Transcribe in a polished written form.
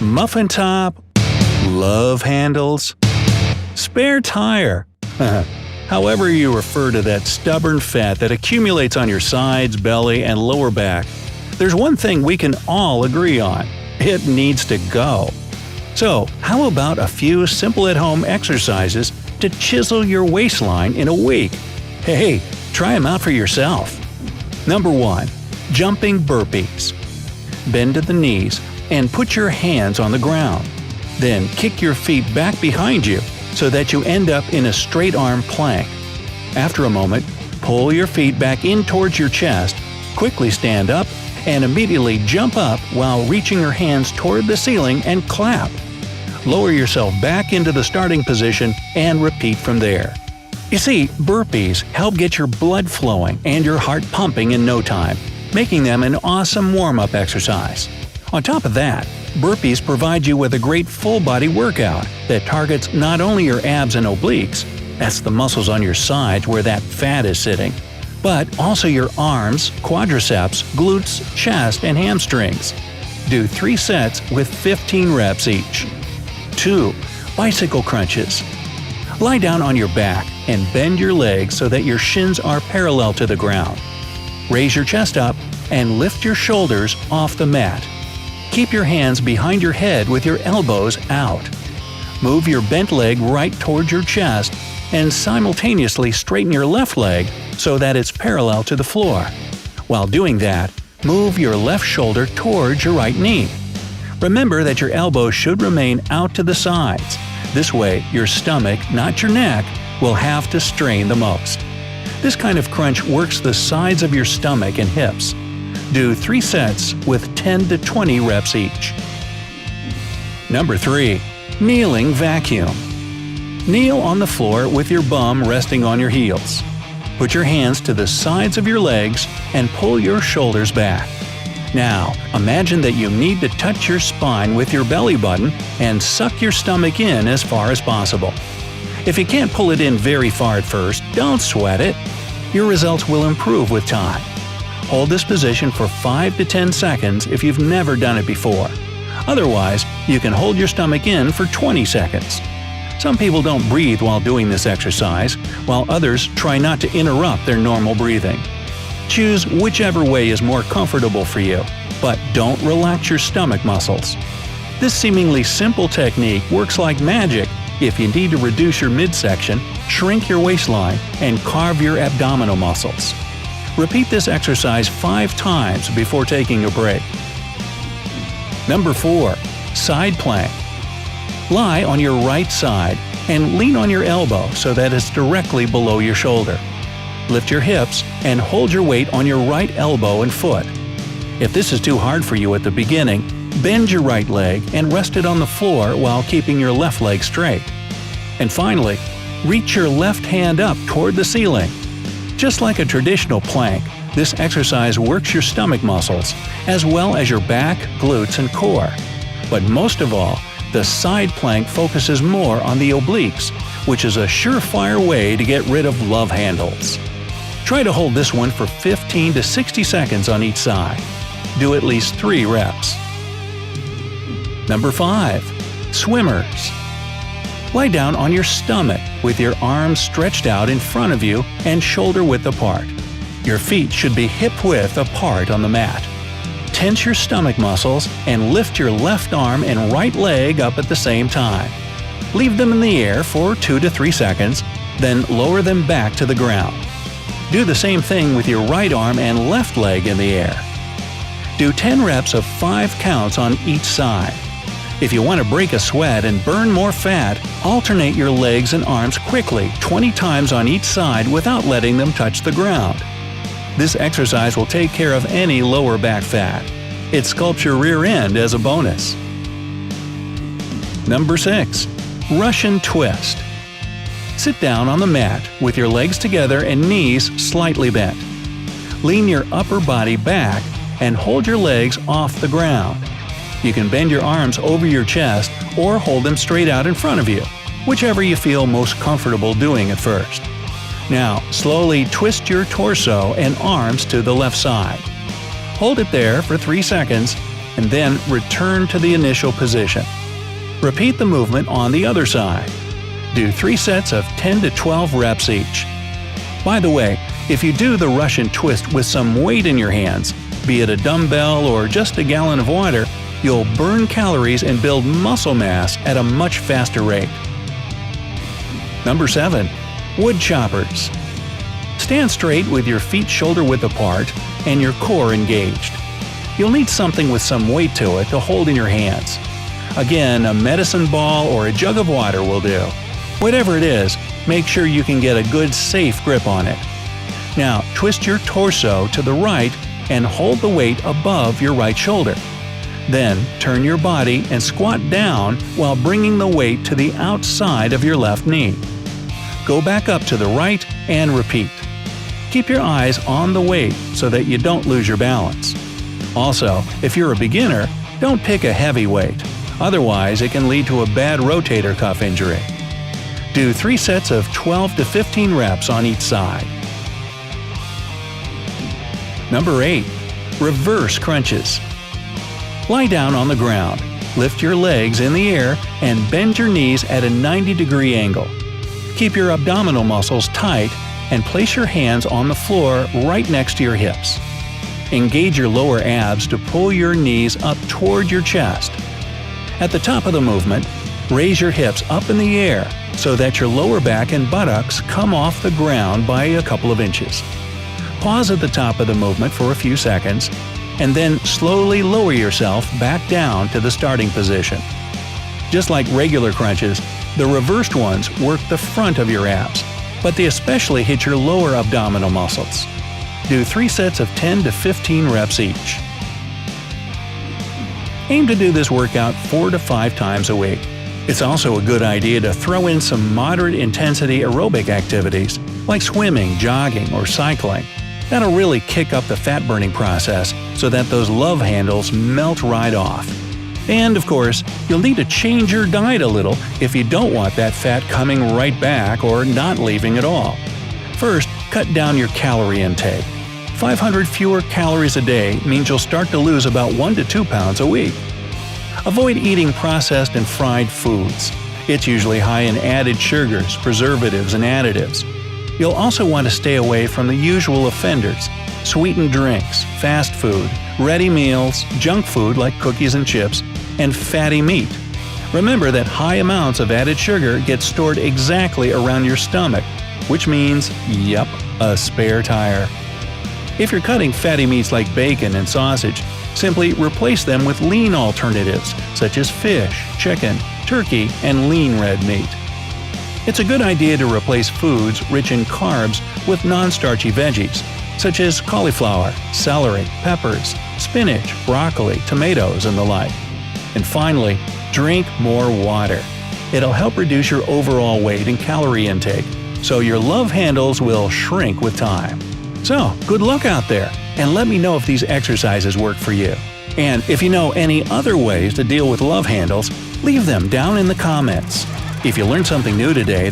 muffin top, love handles, spare tire. However you refer to that stubborn fat that accumulates on your sides, belly, and lower back, there's one thing we can all agree on: it needs to go. So, how about a few simple at-home exercises to chisel your waistline in a week? Hey, try them out for yourself. Number 1. Jumping burpees. Bend to the knees and put your hands on the ground. Then kick your feet back behind you so that you end up in a straight arm plank. After a moment, pull your feet back in towards your chest, quickly stand up, and immediately jump up while reaching your hands toward the ceiling and clap. Lower yourself back into the starting position and repeat from there. You see, burpees help get your blood flowing and your heart pumping in no time, making them an awesome warm-up exercise. On top of that, burpees provide you with a great full-body workout that targets not only your abs and obliques – that's the muscles on your sides where that fat is sitting – but also your arms, quadriceps, glutes, chest, and hamstrings. Do 3 sets with 15 reps each. 2. Bicycle crunches. Lie down on your back and bend your legs so that your shins are parallel to the ground. Raise your chest up and lift your shoulders off the mat. Keep your hands behind your head with your elbows out. Move your bent leg right towards your chest and simultaneously straighten your left leg so that it's parallel to the floor. While doing that, move your left shoulder towards your right knee. Remember that your elbows should remain out to the sides. This way, your stomach, not your neck, will have to strain the most. This kind of crunch works the sides of your stomach and hips. Do 3 sets with 10 to 20 reps each. Number 3. Kneeling vacuum. Kneel on the floor with your bum resting on your heels. Put your hands to the sides of your legs and pull your shoulders back. Now, imagine that you need to touch your spine with your belly button and suck your stomach in as far as possible. If you can't pull it in very far at first, don't sweat it. Your results will improve with time. Hold this position for 5 to 10 seconds if you've never done it before. Otherwise, you can hold your stomach in for 20 seconds. Some people don't breathe while doing this exercise, while others try not to interrupt their normal breathing. Choose whichever way is more comfortable for you, but don't relax your stomach muscles. This seemingly simple technique works like magic if you need to reduce your midsection, shrink your waistline, and carve your abdominal muscles. Repeat this exercise 5 times before taking a break. Number 4. Side plank. Lie on your right side and lean on your elbow so that it's directly below your shoulder. Lift your hips and hold your weight on your right elbow and foot. If this is too hard for you at the beginning, bend your right leg and rest it on the floor while keeping your left leg straight. And finally, reach your left hand up toward the ceiling. Just like a traditional plank, this exercise works your stomach muscles, as well as your back, glutes, and core. But most of all, the side plank focuses more on the obliques, which is a surefire way to get rid of love handles. Try to hold this one for 15 to 60 seconds on each side. Do at least 3 reps. Number 5. Swimmers. Lie down on your stomach with your arms stretched out in front of you and shoulder width apart. Your feet should be hip-width apart on the mat. Tense your stomach muscles and lift your left arm and right leg up at the same time. Leave them in the air for 2 to 3 seconds, then lower them back to the ground. Do the same thing with your right arm and left leg in the air. Do 10 reps of 5 counts on each side. If you want to break a sweat and burn more fat, alternate your legs and arms quickly 20 times on each side without letting them touch the ground. This exercise will take care of any lower back fat. It sculpts your rear end as a bonus. Number 6. Russian twist. Sit down on the mat with your legs together and knees slightly bent. Lean your upper body back and hold your legs off the ground. You can bend your arms over your chest or hold them straight out in front of you, whichever you feel most comfortable doing at first. Now, slowly twist your torso and arms to the left side. Hold it there for 3 seconds, and then return to the initial position. Repeat the movement on the other side. Do 3 sets of 10 to 12 reps each. By the way, if you do the Russian twist with some weight in your hands, be it a dumbbell or just a gallon of water, you'll burn calories and build muscle mass at a much faster rate. Number 7. Wood choppers. Stand straight with your feet shoulder-width apart and your core engaged. You'll need something with some weight to it to hold in your hands. Again, a medicine ball or a jug of water will do. Whatever it is, make sure you can get a good, safe grip on it. Now, twist your torso to the right and hold the weight above your right shoulder. Then, turn your body and squat down while bringing the weight to the outside of your left knee. Go back up to the right and repeat. Keep your eyes on the weight so that you don't lose your balance. Also, if you're a beginner, don't pick a heavy weight. Otherwise, it can lead to a bad rotator cuff injury. Do 3 sets of 12 to 15 reps on each side. Number 8. Reverse crunches. Lie down on the ground, lift your legs in the air, and bend your knees at a 90-degree angle. Keep your abdominal muscles tight and place your hands on the floor right next to your hips. Engage your lower abs to pull your knees up toward your chest. At the top of the movement, raise your hips up in the air so that your lower back and buttocks come off the ground by a couple of inches. Pause at the top of the movement for a few seconds, and then slowly lower yourself back down to the starting position. Just like regular crunches, the reversed ones work the front of your abs, but they especially hit your lower abdominal muscles. Do 3 sets of 10 to 15 reps each. Aim to do this workout 4 to 5 times a week. It's also a good idea to throw in some moderate intensity aerobic activities like swimming, jogging, or cycling. That'll really kick up the fat-burning process so that those love handles melt right off. And of course, you'll need to change your diet a little if you don't want that fat coming right back or not leaving at all. First, cut down your calorie intake. 500 fewer calories a day means you'll start to lose about 1 to 2 pounds a week. Avoid eating processed and fried foods. It's usually high in added sugars, preservatives, and additives. You'll also want to stay away from the usual offenders: sweetened drinks, fast food, ready meals, junk food like cookies and chips, and fatty meat. Remember that high amounts of added sugar get stored exactly around your stomach, which means, yep, a spare tire. If you're cutting fatty meats like bacon and sausage, simply replace them with lean alternatives such as fish, chicken, turkey, and lean red meat. It's a good idea to replace foods rich in carbs with non-starchy veggies, such as cauliflower, celery, peppers, spinach, broccoli, tomatoes, and the like. And finally, drink more water. It'll help reduce your overall weight and calorie intake, so your love handles will shrink with time. So, good luck out there, and let me know if these exercises work for you. And if you know any other ways to deal with love handles, leave them down in the comments. If you learned something new today,